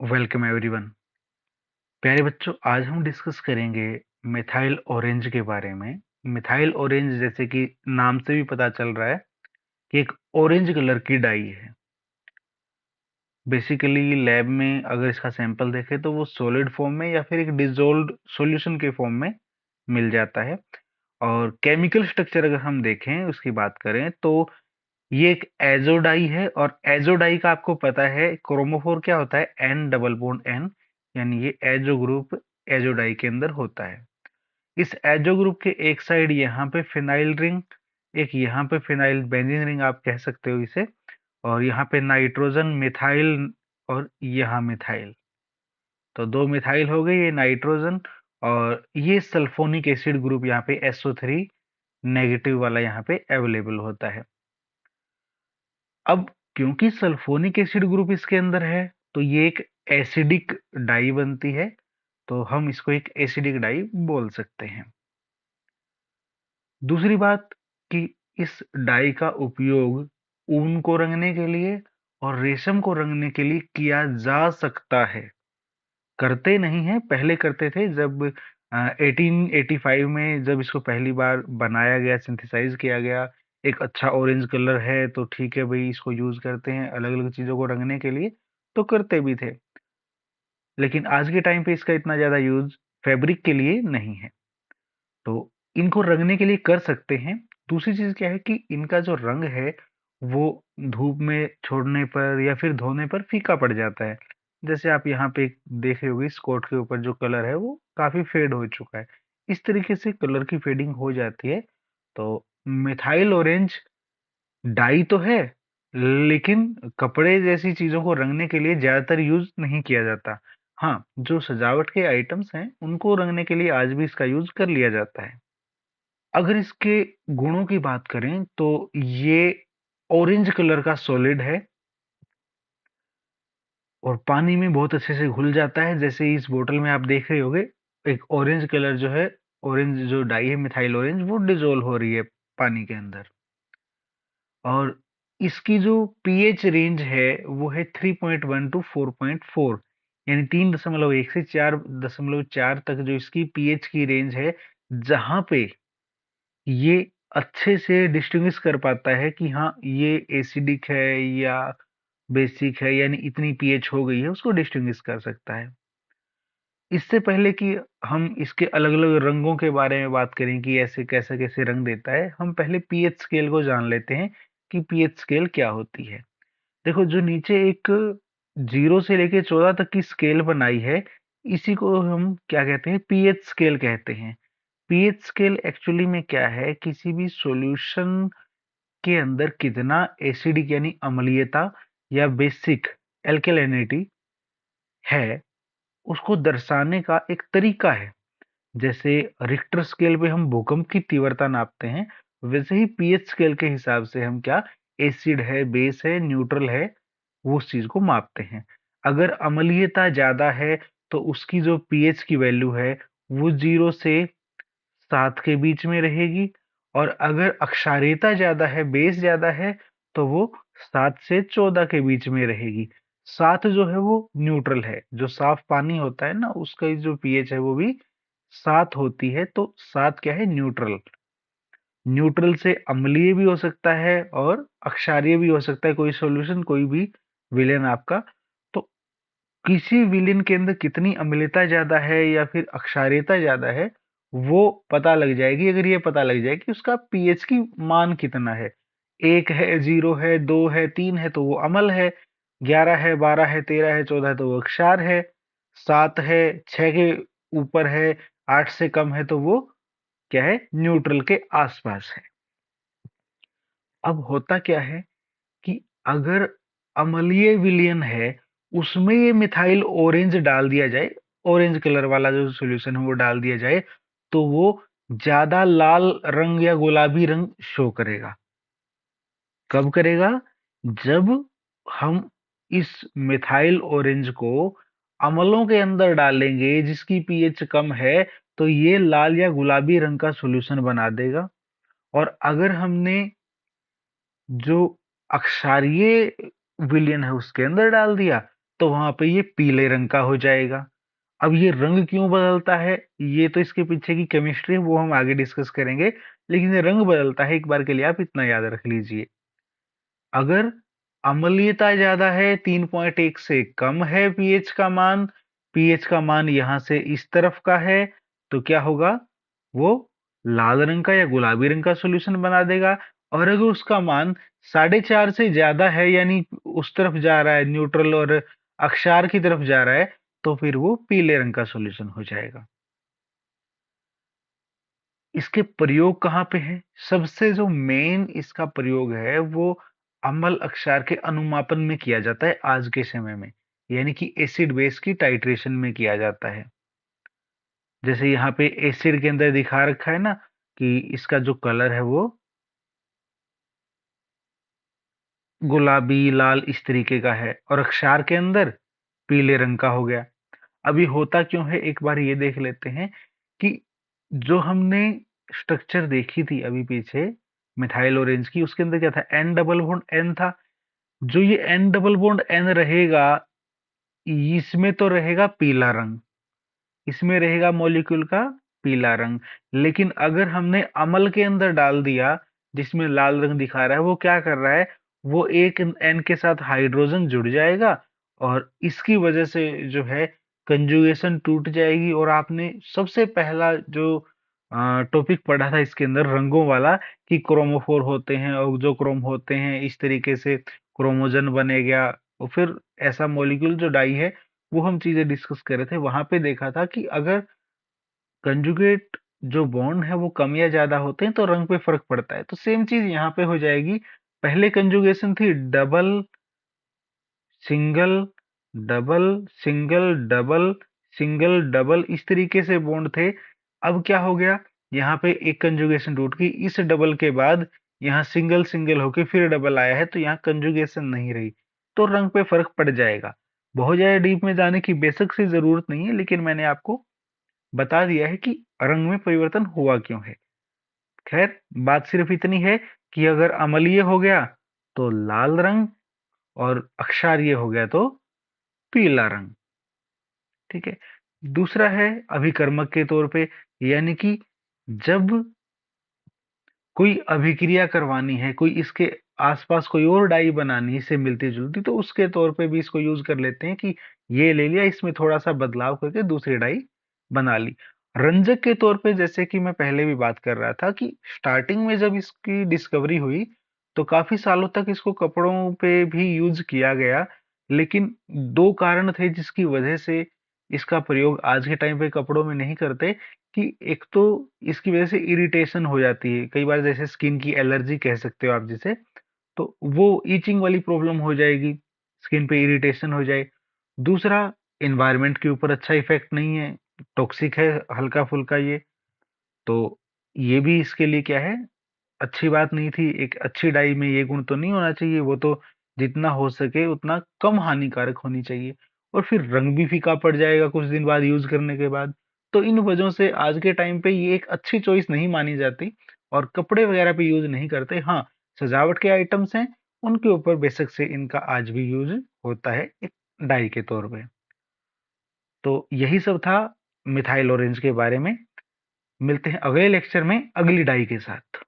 Welcome everyone. प्यारे बच्चों, आज हम डिस्कस करेंगे मिथाइल ऑरेंज के बारे में। मिथाइल ऑरेंज जैसे कि नाम से भी पता चल रहा है कि एक ऑरेंज कलर की डाई है। बेसिकली लैब में अगर इसका सैंपल देखें तो वो सॉलिड फॉर्म में या फिर एक डिसॉल्व्ड सॉल्यूशन के फॉर्म में मिल जाता है। और केमिकल स्ट्रक्चर अगर हम देखें, उसकी बात करें तो ये एक एजोडाई है। और एजोडाई का आपको पता है क्रोमोफोर क्या होता है, एन डबल बॉन्ड एन, यानी ये एजो ग्रुप एजोडाई के अंदर होता है। इस एजो ग्रुप के एक साइड यहाँ पे फिनाइल रिंग, एक यहाँ पे फिनाइल बेंजीन रिंग आप कह सकते हो इसे, और यहाँ पे नाइट्रोजन मिथाइल, और यहाँ मिथाइल। तो दो मिथाइल हो गए, ये नाइट्रोजन, और ये सल्फोनिक एसिड ग्रुप यहाँ पे SO3 नेगेटिव वाला यहाँ पे अवेलेबल होता है। अब क्योंकि सल्फोनिक एसिड ग्रुप इसके अंदर है तो ये एक एसिडिक डाई बनती है, तो हम इसको एक एसिडिक डाई बोल सकते हैं। दूसरी बात कि इस डाई का उपयोग ऊन को रंगने के लिए और रेशम को रंगने के लिए किया जा सकता है। करते नहीं है, पहले करते थे जब 1885 में जब इसको पहली बार बनाया गया, सिंथेसाइज किया गया। एक अच्छा ऑरेंज कलर है तो ठीक है भाई, इसको यूज करते हैं अलग अलग चीजों को रंगने के लिए, तो करते भी थे। लेकिन आज के टाइम पे इसका इतना ज्यादा यूज फैब्रिक के लिए नहीं है, तो इनको रंगने के लिए कर सकते हैं। दूसरी चीज क्या है कि इनका जो रंग है वो धूप में छोड़ने पर या फिर धोने पर फीका पड़ जाता है। जैसे आप यहाँ पे देख रहे होगे, इस कोट के ऊपर जो कलर है वो काफी फेड हो चुका है। इस तरीके से कलर की फेडिंग हो जाती है। तो मिथाइल ऑरेंज डाई तो है, लेकिन कपड़े जैसी चीजों को रंगने के लिए ज्यादातर यूज नहीं किया जाता। हाँ, जो सजावट के आइटम्स हैं उनको रंगने के लिए आज भी इसका यूज कर लिया जाता है। अगर इसके गुणों की बात करें तो ये ऑरेंज कलर का सॉलिड है और पानी में बहुत अच्छे से घुल जाता है। जैसे इस बोतल में आप देख रहे होंगे, एक ऑरेंज कलर जो है, ऑरेंज जो डाई है मिथाइल ऑरेंज, वो डिजोल्व हो रही है पानी के अंदर। और इसकी जो पीएच रेंज है वो है 3.1 टू 4.4, यानी 3.1 से 4.4 तक जो इसकी पीएच की रेंज है, जहां पे ये अच्छे से डिस्टिंग्विश कर पाता है कि हाँ ये एसिडिक है या बेसिक है, यानी इतनी पीएच हो गई है, उसको डिस्टिंग्विश कर सकता है। इससे पहले कि हम इसके अलग अलग रंगों के बारे में बात करें कि ऐसे कैसे कैसे रंग देता है, हम पहले पीएच स्केल को जान लेते हैं कि पीएच स्केल क्या होती है। देखो, जो नीचे एक 0 से लेके 14 तक की स्केल बनाई है, इसी को हम क्या कहते हैं, पीएच स्केल कहते हैं। पीएच स्केल एक्चुअली में क्या है, किसी भी सॉल्यूशन के अंदर कितना एसिडिक यानी अम्लीयता या बेसिक एल्केलिनिटी है, उसको दर्शाने का एक तरीका है। जैसे रिक्टर स्केल पे हम भूकंप की तीव्रता नापते हैं, वैसे ही पीएच स्केल के हिसाब से हम क्या, एसिड है, बेस है, न्यूट्रल है, वो उस चीज को मापते हैं। अगर अम्लीयता ज्यादा है तो उसकी जो पीएच की वैल्यू है वो 0 से 7 के बीच में रहेगी। और अगर अक्षारीयता ज्यादा है, बेस ज्यादा है, तो वो 7 से 14 के बीच में रहेगी। 7 जो है वो न्यूट्रल है, जो साफ पानी होता है ना, उसका जो पीएच है वो भी 7 होती है। तो 7 क्या है, न्यूट्रल। न्यूट्रल से अम्लीय भी हो सकता है और अक्षारीय भी हो सकता है, कोई सॉल्यूशन, कोई भी विलेन आपका। तो किसी विलेन के अंदर कितनी अम्लता ज्यादा है या फिर अक्षारीयता ज्यादा है, वो पता लग जाएगी। अगर ये पता लग जाए कि उसका पीएच की मान कितना है, 1 है, 0 है, 2 है, 3 है, तो वो अम्ल है। 11 है, 12 है, 13 है, 14 है, तो वो क्षार है। 7 है, 6 के ऊपर है, 8 से कम है, तो वो क्या है, न्यूट्रल के आसपास है। अब होता क्या है कि अगर अम्लीय विलयन है, उसमें ये मिथाइल ऑरेंज डाल दिया जाए, ऑरेंज कलर वाला जो सॉल्यूशन है वो डाल दिया जाए, तो वो ज्यादा लाल रंग या गुलाबी रंग शो करेगा। कब करेगा, जब हम इस मिथाइल ऑरेंज को अम्लों के अंदर डालेंगे जिसकी पीएच कम है, तो ये लाल या गुलाबी रंग का सॉल्यूशन बना देगा। और अगर हमने जो अक्षारीय विलयन है उसके अंदर डाल दिया, तो वहां पे ये पीले रंग का हो जाएगा। अब ये रंग क्यों बदलता है, ये तो इसके पीछे की केमिस्ट्री है, वो हम आगे डिस्कस करेंगे। लेकिन ये रंग बदलता है, एक बार के लिए आप इतना याद रख लीजिए। अगर अम्लीयता ज्यादा है, 3.1 से कम है पीएच का मान, पीएच का मान यहां से इस तरफ का है, तो क्या होगा, वो लाल रंग का या गुलाबी रंग का सॉल्यूशन बना देगा। और अगर उसका मान 4.5 से ज्यादा है, यानी उस तरफ जा रहा है, न्यूट्रल और अक्षार की तरफ जा रहा है, तो फिर वो पीले रंग का सॉल्यूशन हो जाएगा। इसके प्रयोग कहाँ पे है, सबसे जो मेन इसका प्रयोग है वो अम्ल अक्षार के अनुमापन में किया जाता है आज के समय में, यानी कि एसिड बेस की टाइट्रेशन में किया जाता है। जैसे यहाँ पे एसिड के अंदर दिखा रखा है ना कि इसका जो कलर है वो गुलाबी लाल इस तरीके का है, और अक्षार के अंदर पीले रंग का हो गया। अभी होता क्यों है, एक बार ये देख लेते हैं कि जो हमने स्ट्रक्चर देखी थी अभी पीछे मिथाइल ऑरेंज की, उसके अंदर क्या था, एन डबल बॉन्ड एन था। जो ये एन डबल बॉन्ड एन रहेगा, इसमें तो रहेगा पीला रंग, इसमें रहेगा मॉलिक्यूल का पीला रंग। लेकिन अगर हमने अम्ल के अंदर डाल दिया जिसमें लाल रंग दिखा रहा है, वो क्या कर रहा है, वो एक एन के साथ हाइड्रोजन जुड़ जाएगा, और इसकी वजह से जो है कंजुगेशन टूट जाएगी। और आपने सबसे पहला जो टॉपिक पढ़ा था इसके अंदर रंगों वाला, कि क्रोमोफोर होते हैं और जो क्रोम होते हैं इस तरीके से क्रोमोजन बनेगा, और फिर ऐसा मॉलिक्यूल जो डाई है, वो हम चीजें डिस्कस कर रहे थे। वहां पे देखा था कि अगर कंजुगेट जो बॉन्ड है वो कम या ज्यादा होते हैं तो रंग पे फर्क पड़ता है, तो सेम चीज यहाँ पे हो जाएगी। पहले कंजुगेशन थी double single double single double single double, इस तरीके से बॉन्ड थे। अब क्या हो गया, यहाँ पे एक कंजुगेशन टूट गई, इस डबल के बाद यहाँ सिंगल सिंगल होके फिर डबल आया है, तो यहाँ कंजुगेशन नहीं रही, तो रंग पे फर्क पड़ जाएगा। बहुत ज्यादा डीप में जाने की बेसिक सी जरूरत नहीं है, लेकिन मैंने आपको बता दिया है कि रंग में परिवर्तन हुआ क्यों है। खैर, बात सिर्फ इतनी है कि अगर अम्लीय हो गया तो लाल रंग, और अक्षारीय हो गया तो पीला रंग। ठीक है। दूसरा है अभिकर्मक के तौर पे, यानी कि जब कोई अभिक्रिया करवानी है, कोई इसके आसपास कोई और डाई बनानी है इससे मिलती जुलती, तो उसके तौर पे भी इसको यूज कर लेते हैं कि ये ले लिया, इसमें थोड़ा सा बदलाव करके दूसरी डाई बना ली। रंजक के तौर पे, जैसे कि मैं पहले भी बात कर रहा था कि स्टार्टिंग में जब इसकी डिस्कवरी हुई तो काफी सालों तक इसको कपड़ों पे भी यूज किया गया। लेकिन दो कारण थे जिसकी वजह से इसका प्रयोग आज के टाइम पे कपड़ों में नहीं करते, कि एक तो इसकी वजह से इरिटेशन हो जाती है कई बार, जैसे स्किन की एलर्जी कह सकते हो आप जिसे, तो वो ईचिंग वाली प्रॉब्लम हो जाएगी, स्किन पे इरिटेशन हो जाए। दूसरा, एनवायरनमेंट के ऊपर अच्छा इफेक्ट नहीं है, टॉक्सिक है हल्का फुल्का ये, तो ये भी इसके लिए क्या है, अच्छी बात नहीं थी। एक अच्छी डाई में ये गुण तो नहीं होना चाहिए, वो तो जितना हो सके उतना कम हानिकारक होनी चाहिए। और फिर रंग भी फीका पड़ जाएगा कुछ दिन बाद यूज करने के बाद। तो इन वजहों से आज के टाइम पे ये एक अच्छी चॉइस नहीं मानी जाती, और कपड़े वगैरह पे यूज नहीं करते। हाँ, सजावट के आइटम्स हैं उनके ऊपर बेशक से इनका आज भी यूज होता है एक डाई के तौर पे। तो यही सब था मिथाइल ऑरेंज के बारे में। मिलते हैं अगले लेक्चर में अगली डाई के साथ।